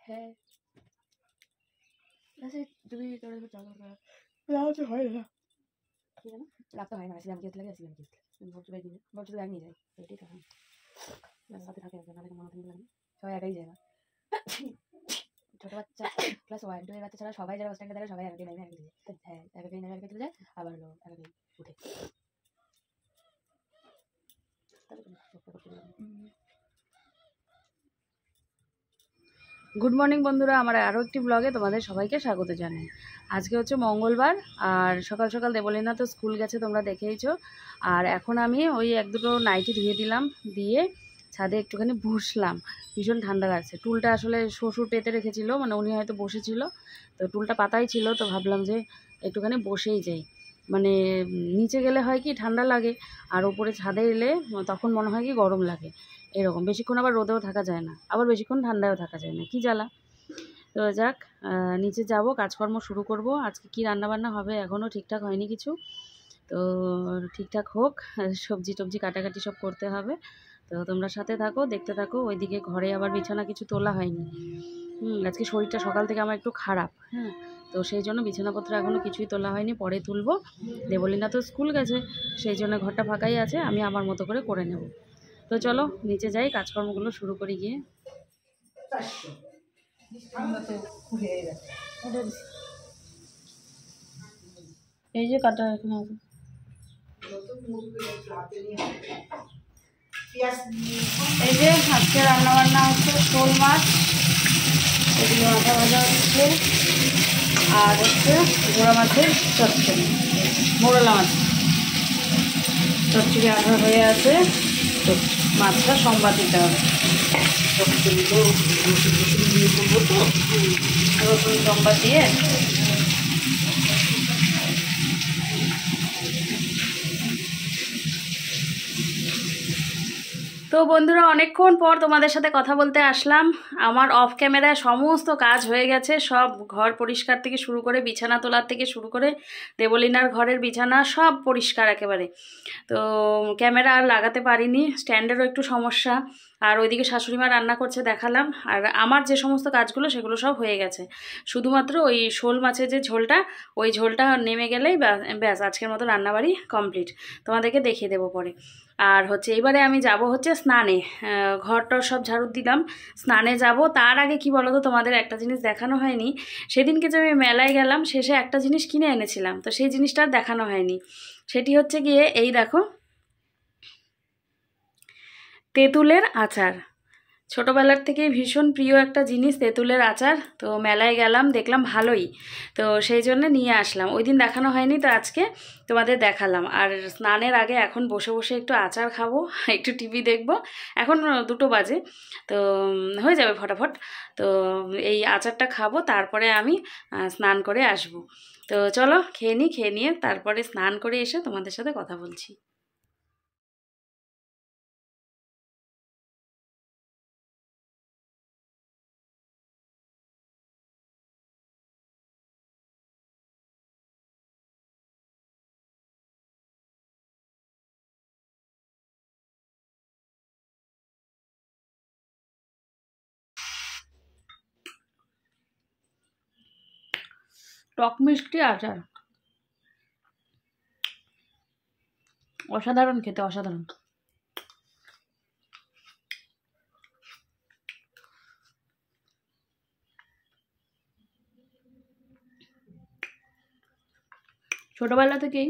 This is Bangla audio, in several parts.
হ্যাঁ তুমি রাখতে হয় না, কি জানো রাখতে হয় না, আসলে আমি কেস লাগে আসলে আমি কেস বলতে দিলে বলতে তো নিয়ে যাই এটাই তো সাথে থাকে একজন নাহলে মনে লাগে সবাই একাই যায় না। ছোট বাচ্চা ক্লাস 1 2 এর বাচ্চা ছাড়া সবাই যারা বাস স্ট্যান্ডে দাঁড়ায় সবাই একাই নেমে একাই যায়। হ্যাঁ একাই নেমে একাই চলে যায়, আবার হলো একাই উঠে। গুড মর্নিং বন্ধুরা, আমার আরও একটি ব্লগে তোমাদের সবাইকে স্বাগত জানাই। আজকে হচ্ছে মঙ্গলবার, আর সকাল সকাল দেবলীনা তো স্কুল গেছে, তোমরা দেখেইছো। আর এখন আমি ওই এক দুটো নাইটি ধুয়ে দিলাম, দিয়ে ছাদে একটুখানি বসলাম। ভীষণ ঠান্ডা লাগছে। টুলটা আসলে শ্বশুর পেতে রেখেছিল, মানে উনি হয়তো বসেছিল, তো টুলটা পাতাই ছিল, তো ভাবলাম যে একটুখানি বসেই যাই। মানে নিচে গেলে হয় কি ঠান্ডা লাগে, আর ওপরে ছাদে এলে তখন মনে হয় কি গরম লাগে, এরকম। বেশিক্ষণ আবার রোদেও থাকা যায় না, আবার বেশিক্ষণ ঠান্ডায়ও থাকা যায় না, কি জ্বালা। তো যাক, নিচে যাব, কাজকর্ম শুরু করব। আজকে কি রান্নাবান্না হবে এখনও ঠিকঠাক হয়নি কিছু, তো ঠিকঠাক হোক। সবজি টবজি কাটাকাটি সব করতে হবে, তো তোমরা সাথে থাকো, দেখতে থাকো। ওইদিকে ঘরে আবার বিছানা কিছু তোলা হয়নি। আজকে শরীরটা সকাল থেকে আমার একটু খারাপ, হ্যাঁ, তো সেই জন্য বিছানাপত্র এখনও কিছুই তোলা হয়নি, পরে তুলবো। দেবলীনা তো স্কুল গেছে, সেই জন্য ঘরটা ফাঁকাই আছে, আমি আমার মতো করে নেব। তো চলো নিচে যাই, কাজকর্মগুলো শুরু করি গিয়ে। এই যে কাটা এখানে আছে, এই যে আজকে রান্নাবান্না হচ্ছে শোল মাছ, এগুলো মাথা ভাজা হচ্ছে, আর হচ্ছে ঘোড়া মাছের চচ্চড়ি, মোরলা মাছ চচ্চড়ি আঠা হয়ে আছে। তো মাছটা সোমবার দিতে হবে, রসুন সোমবার দিয়ে। তো বন্ধুরা, অনেকক্ষণ পর তোমাদের সাথে কথা বলতে আসলাম। আমার অফ ক্যামেরায় সমস্ত কাজ হয়ে গেছে, সব ঘর পরিষ্কার থেকে শুরু করে বিছানা তোলার থেকে শুরু করে দেবলীনার ঘরের বিছানা সব পরিষ্কার একেবারে। তো ক্যামেরা আর লাগাতে পারিনি, স্ট্যান্ডেরও একটু সমস্যা, আর ওইদিকে শাশুড়িমা রান্না করছে দেখালাম। আর আমার যে সমস্ত কাজগুলো সেগুলো সব হয়ে গেছে, শুধুমাত্র ওই শোল মাছের যে ঝোলটা, ওই ঝোলটা নেমে গেলেই ব্যাস আজকের মতো রান্নাবাড়ি কমপ্লিট। তোমাদেরকে দেখিয়ে দেবো পরে। আর হচ্ছে এবারে আমি যাব হচ্ছে স্নানে, ঘরটা সব ঝাড়ু দিলাম, স্নানে যাব। তার আগে কি বলো তো, তোমাদের একটা জিনিস দেখানো হয়নি। সেদিনকে যে আমি মেলায় গেলাম, শেষে একটা জিনিস কিনে এনেছিলাম, তো সেই জিনিসটা দেখানো হয়নি। সেটি হচ্ছে গিয়ে এই দেখো, তেঁতুলের আচার ছোটোবেলার থেকেই ভীষণ প্রিয় একটা জিনিস তেঁতুলের আচার। তো মেলায় গেলাম, দেখলাম ভালোই, তো সেই জন্য নিয়ে আসলাম। ওই দিন দেখানো হয়নি, তো আজকে তোমাদের দেখালাম। আর স্নানের আগে এখন বসে বসে একটু আচার খাবো, একটু টিভি দেখবো। এখন 2টো বাজে, তো হয়ে যাবে ফটাফট। তো এই আচারটা খাবো, তারপরে আমি স্নান করে আসবো। তো চলো খেয়ে নিই, খেয়ে নিয়ে তারপরে স্নান করে এসে তোমাদের সাথে কথা বলছি। টক মিষ্টি আচার অসাধারণ খেতে, অসাধারণ। ছোটোবেলা থেকেই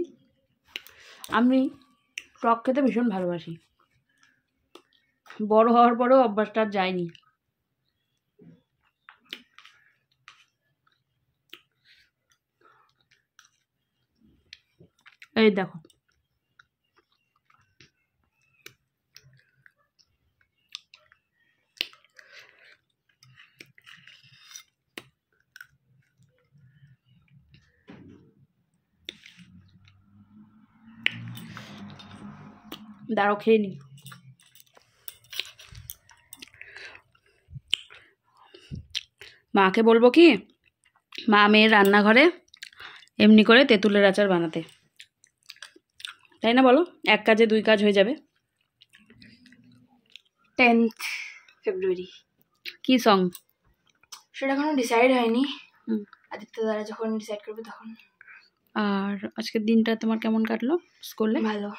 আমি টক খেতে ভীষণ ভালোবাসি, বড় হওয়ার পরেও অভ্যাসটা আর যায়নি। এই দেখো, দাঁড়াও খেয়ে নি। মাকে বলবো কি, মা মেয়ের রান্নাঘরে এমনি করে তেঁতুলের আচার বানাতে, তাই না বলো? এক কাজে 2 কাজ হয়ে যাবে। 10th ফেব্রুয়ারি কি সং? সেটা এখনো ডিসাইড হয়নি, হুম। আদিত্য দ্বারা যখন ডিসাইড করবে তখন। আর আজকের দিনটা তোমার কেমন কাটলো স্কুলে? ভালো।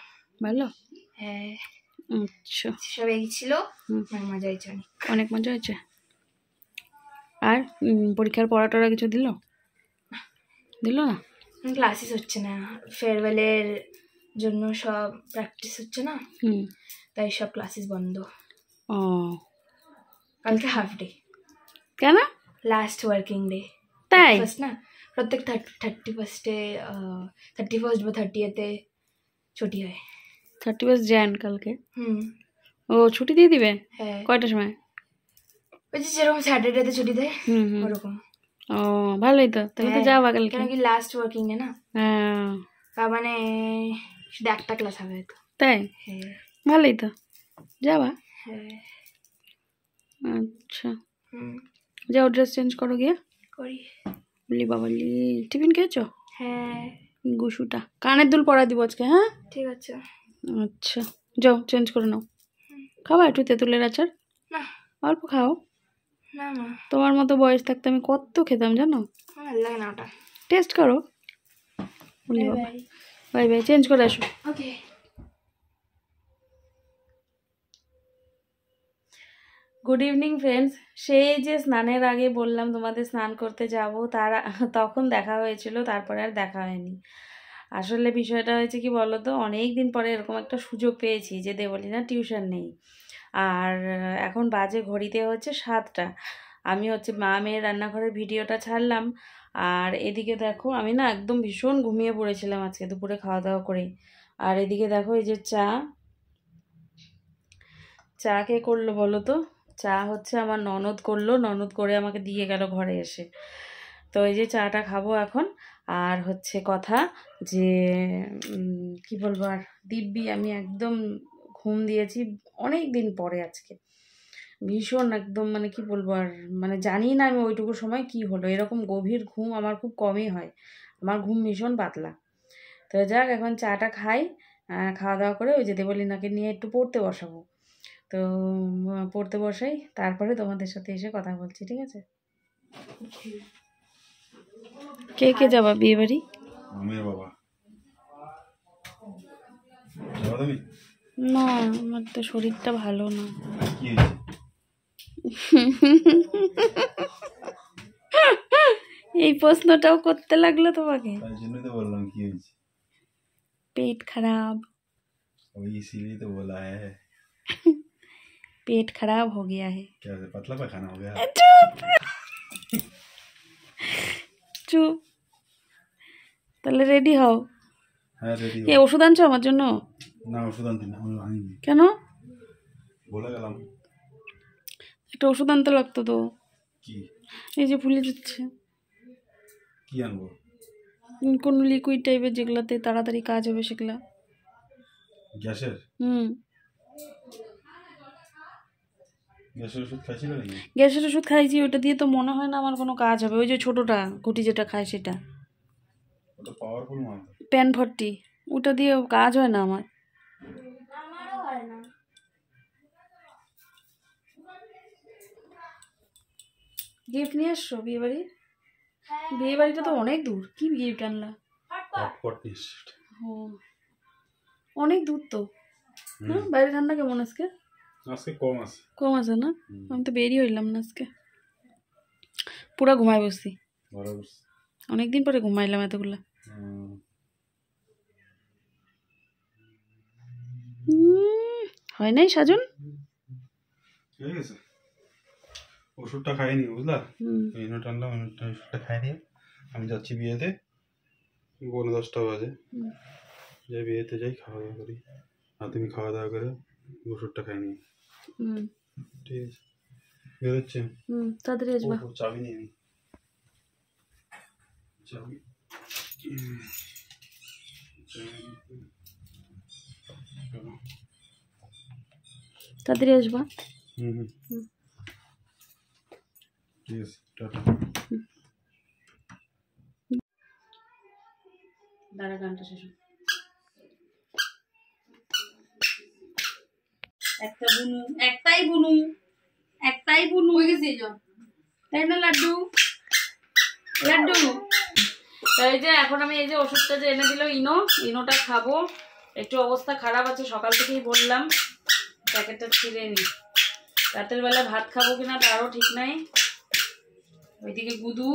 ভালো? হ্যাঁ, আচ্ছা, সব এগিয়েছিল, মজা হয়েছে অনেক। অনেক মজা হয়েছে। আর পরীক্ষার পড়া কিছু দিল না? ক্লাসেস হচ্ছে না, ফেয়ারওয়েলের জন্য সব প্র্যাকটিস হচ্ছে না, তাই সব ক্লাসেস বন্ধ। ও, কালকে হাফ ডে। কেন? লাস্ট ওয়ার্কিং ডে, তাই? ফার্স্ট না, প্রত্যেক 31st বা 30th ছুটি হয়। 31 jan কালকে। ও, ছুটি দিয়ে দিবে? হ্যাঁ। কয়টার সময়? ওই যে যেরকম স্যাটারডেতে ছুটি দেয় ওরকম। ও, ভালোই তো, তাহলে তো যাওয়া কালকে। কেন কি লাস্ট ওয়ার্কিং ডে না, হ্যাঁ, তার মানে শুধু একটা ক্লাস হবে তো। তাই? হ্যাঁ, ভালোই তো, যাবা? হ্যাঁ। আচ্ছা, যাও ড্রেস চেঞ্জ করো গিয়ে। করি। বলি বাবালি, টিফিন খেয়েছো? হ্যাঁ। গুসুটা কানের দুল পরা দিব আজকে। হ্যাঁ, ঠিক আছে। আচ্ছা, যাও চেঞ্জ করে নাও। খাবা একটু তেঁতুলের আচার? না, অল্প খাও। না না, তোমার মতো বয়স থাকতে আমি কত খেতাম জানো। ভালো লাগে না ওটা। টেস্ট করো। বলি বাবা, বাই বাই, চেঞ্জ করে আসো। ওকে। Good evening friends. সেই যে স্নানের আগে বললাম তোমাদের স্নান করতে যাব, তখন দেখা হয়েছিল, তারপরে আর দেখা হয়নি। আসলে বিষয়টা হয়েছে কি বলো তো, অনেক দিন পরে এরকম একটা সুযোগ পেয়েছি যে দেবলীনা টিউশন নেই। আর এখন বাজে ঘড়িতে হচ্ছে 7টা। আমি হচ্ছে মা মেয়ের রান্নাঘরের ভিডিওটা ছাড়লাম, আর এদিকে দেখো আমি না একদম ভীষণ ঘুমিয়ে পড়েছিলাম আজকে দুপুরে খাওয়া দাওয়া করে। আর এদিকে দেখো এই যে চা কে করলো বলো তো? চা হচ্ছে আমার ননদ করলো, ননদ করে আমাকে দিয়ে গেল ঘরে এসে। তো এই যে চাটা খাবো এখন। আর হচ্ছে কথা যে কি বলবো, আর দিব্যি আমি একদম ঘুম দিয়েছি অনেক দিন পরে আজকে, ভীষণ একদম মানে কি বলবো, আর মানে জানি না আমি ওইটুকু সময় কি হলো, এরকম গভীর ঘুম আমার খুব কমই হয়, আমার ঘুম ভীষণ পাতলা। তো যাক, এখন চাটা খাই, খাওয়া দাওয়া করে ওই যে দেবলীনাকে নিয়ে একটু পড়তে বসাবো। তো পড়তে বসাই, তারপরে তোমাদের সাথে এসে কথা বলছি, ঠিক আছে? কে কে যাবা বিয়ে বাড়ি? বাবা না, আমার তো শরীরটা ভালো না। এই প্রশ্নটাও করতে লাগলো তোমাকে? তাই জন্য তো বললাম কি হয়েছে। পেট খারাপ। ওই ইসিলিয়ে তো বলা হ্যাঁ। पेट खराब हो गया है। क्या है, पतला पैखाना हो गया? চুপ, তাহলে রেডি হও। হ্যাঁ রেডি। এ ওষুধ আনছো আমার জন্য? না ওষুধ আনতে না, আমি আনিনি। কেন? বলে গেলাম। একটা ওষুধ আনতে লাগতো তো। কি? এই যে ফুলে যাচ্ছে। কি আনবো? কোনো লিকুইড টাইপের যেগুলাতে তাড়াতাড়ি কাজ হবে সেগুলা। গ্যাসের? হুম। গ্যাসের ওষুধ খাইছিল নাকি? গ্যাসের ওষুধ খাইছি, ওটা দিয়ে তো মনে হয় না আমার কোনো কাজ হবে। ওই যে ছোটোটা ঘুটি যেটা খায় সেটা, ওটা পাওয়ারফুল মাল। প্যান 40, ওটা দিয়ে কাজ হয় না আমার। আমারও হয় না। গিফট নিয়ে আসছো বিয়ে বাড়ি? বিয়ে বাড়িটা তো অনেক দূর, কি গিফট আনলা? হটপট নিশ্চিত। ও অনেক দূর তো। না বাইরে ঠান্ডা কেমন আজকে? আজকে কম আছে। কম আছে না? আমি তো বেরিয়ে হইলাম না আজকে, পুরা ঘুমাই বসছি। বরাবর। অনেকদিন পরে ঘুমাইলাম এতগুলা। হয় নাই সাজন? ঠিক আছে, ওষুধটা খাইনি বুঝলা? ইনোট আনলাম, ওষুধটা খাইনি। আমি যাচ্ছি বিয়েতে, 9:10 বাজে। যাই বিয়েতে যাই, খাওয়া দাওয়া করি। আর তুমি খাওয়া দাওয়া করে ওষুধটা খাইনি। ঠিক আছে, বেরোচ্ছে। তাড়াতাড়ি আসবা। চাবি নিয়ে নি, চাবি। তাড়াতাড়ি আসবা। ঠিক আছে, টাটা। দাঁড়া, গানটা শেষ। একটা বুনু, একটাই বুনু, একটাই বুনু হয়ে গেছে, তাই না লাড্ডু? লাড্ডু এই যে এখন আমি এই যে ওষুধটা যে এনে দিল ইনোটা খাবো। একটু অবস্থা খারাপ আছে, সকাল থেকেই বললাম। প্যাকেটটা ছিঁড়ে নি। রাতের বেলা ভাত খাবো কিনা তারও ঠিক নাই। ওইদিকে গুদু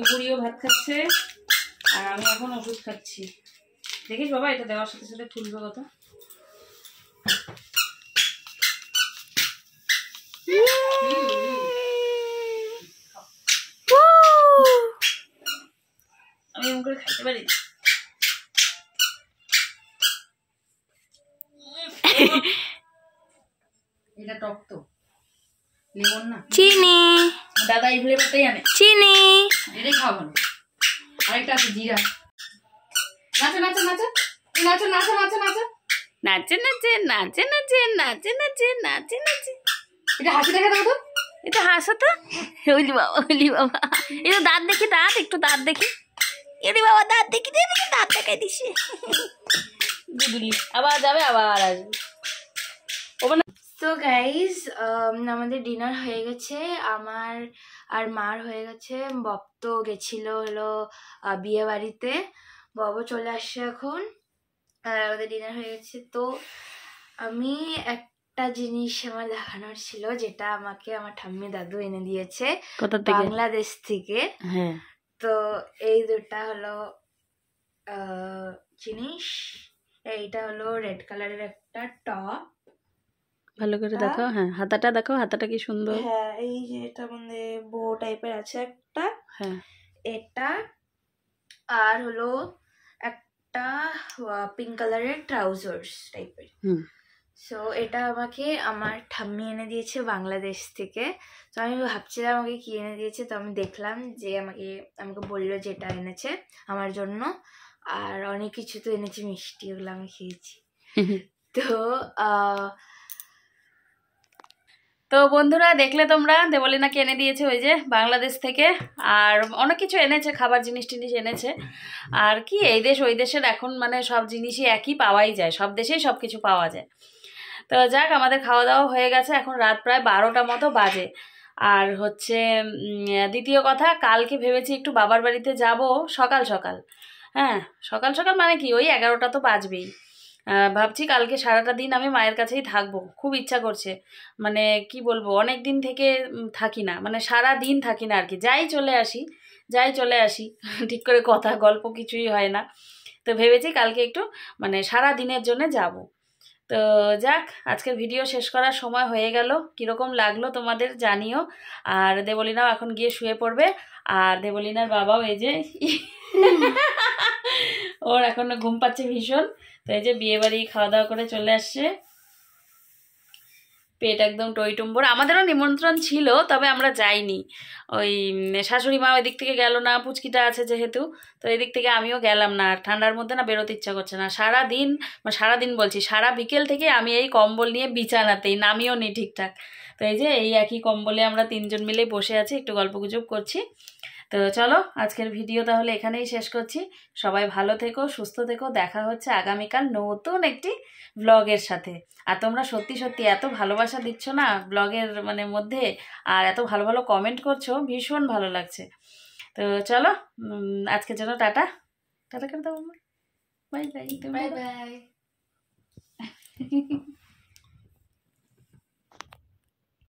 বুড়িও ভাত খাচ্ছে, আর আমি এখন ওষুধ খাচ্ছি। দেখিস বাবা, এটা দেওয়ার সাথে সাথে ঠুলবে কথা। আমি এমন করে খাইতে পারি। এটা টক তো, লেমন না, চিনি। দাদা এই ফ্লেভারটাই আনে, চিনি। এটাই খাওয়া ভালো। আরেকটা আছে জিরা। নাচো নাচো নাচো নাচো নাচো নাচো নাচো নাচে নাচে নাচে নাচে নাচে নাচে নাচে নাচে। এটা হাসি দেখা দেবো তো, এটা হাসো তো। ওলি বাবা, ওলি বাবা, এটা দাঁত দেখি, দাঁত একটু দাঁত দেখি। এরে বাবা, দাঁত দেখি, দেখি দাঁত দেখাই দিছে। গুদুলি আবার যাবে, আবার আসবে। তো গাইজ, আমাদের ডিনার হয়ে গেছে, আমার আর মার হয়ে গেছে। বব তো গেছিল হলো বিয়ে বাড়িতে, ববও চলে আসছে এখন, আর আমাদের ডিনার হয়ে গেছে। তো আমি একটা জিনিস আমার দেখানোর ছিল, যেটা আমাকে আমার ঠাম্মি দাদু এনে দিয়েছে বাংলাদেশ থেকে। হ্যাঁ, তো এই দুটা হলো জিনিস। এইটা হলো রেড কালারের একটা টপ, ভালো করে দেখাও। হ্যাঁ, হাতাটা দেখাও, হাতাটা কি সুন্দর। হ্যাঁ, এই যে এটা মানে বো টাইপের আছে একটা। হ্যাঁ, এটা আর হলো একটা পিঙ্ক কালারের ট্রাউজার্স টাইপের। সো এটা আমাকে আমার ঠাম্মি এনে দিয়েছে বাংলাদেশ থেকে। তো আমি ভাবছিলাম আমাকে কি এনে দিয়েছে, তো আমি দেখলাম যে আমাকে বললো যে এটা এনেছে আমার জন্য। আর অনেক কিছু তো এনেছে, মিষ্টি, ওগুলো আমি খেয়েছি। তো বন্ধুরা দেখলে তোমরা, দেবলীনাকে এনে দিয়েছে ওই যে বাংলাদেশ থেকে। আর অনেক কিছু এনেছে, খাবার জিনিস টিনিস এনেছে। আর কি এই দেশ ওই দেশের এখন মানে সব জিনিসই একই পাওয়াই যায়, সব দেশেই সব কিছু পাওয়া যায়। তো যাক, আমাদের খাওয়া দাওয়া হয়ে গেছে, এখন রাত প্রায় 12টা মতো বাজে। আর হচ্ছে দ্বিতীয় কথা, কালকে ভেবেছি একটু বাবার বাড়িতে যাব সকাল সকাল। হ্যাঁ, সকাল সকাল মানে কি, ওই 11টা তো বাজবেই। ভাবছি কালকে সারাটা দিন আমি মায়ের কাছেই থাকবো, খুব ইচ্ছা করছে। মানে কি বলবো, অনেক দিন থেকে থাকি না, মানে সারা দিন থাকি না আর কি, যাই চলে আসি ঠিক করে কথা গল্প কিছুই হয় না। তো ভেবেছি কালকে একটু মানে সারা দিনের জন্য যাব। তো যাক, আজকের ভিডিও শেষ করার সময় হয়ে গেল। কীরকম লাগলো তোমাদের জানিও। আর দেবলীনাও এখন গিয়ে শুয়ে পড়বে। আর দেবলীনার বাবাও এই যে ওর এখন ঘুম পাচ্ছে ভীষণ। তো এই যে বিয়েবাড়ি খাওয়া দাওয়া করে চলে আসছে, পেট একদম টইটুম্বর। আমাদেরও নিমন্ত্রণ ছিল, তবে আমরা যাইনি। ওই শাশুড়ি মা ওই দিক থেকে গেল না, পুচকিটা আছে যেহেতু, তো এই দিক থেকে আমিও গেলাম না। আর ঠান্ডার মধ্যে না বেরোতে ইচ্ছা করছে না। সারাদিন বলছি, সারা বিকেল থেকে আমি এই কম্বল নিয়ে বিছানাতেই নামিও নি ঠিকঠাক। তো এই যে এই একই কম্বলে আমরা 3 জন মিলে বসে আছি, একটু গল্পগুজব করছি। তো চলো আজকের ভিডিও তাহলে এখানেই শেষ করছি। সবাই ভালো থেকো, সুস্থ থেকো। দেখা হচ্ছে আগামীকাল নতুন একটি ব্লগের সাথে। আর তোমরা সত্যি সত্যি এত ভালোবাসা দিচ্ছ না ব্লগের মধ্যে, আর এত ভালো ভালো কমেন্ট করছো, ভীষণ ভালো লাগছে। তো চলো আজকের জন্য টাটা। টাটা করে দাও, বাই বাই। Bye bye.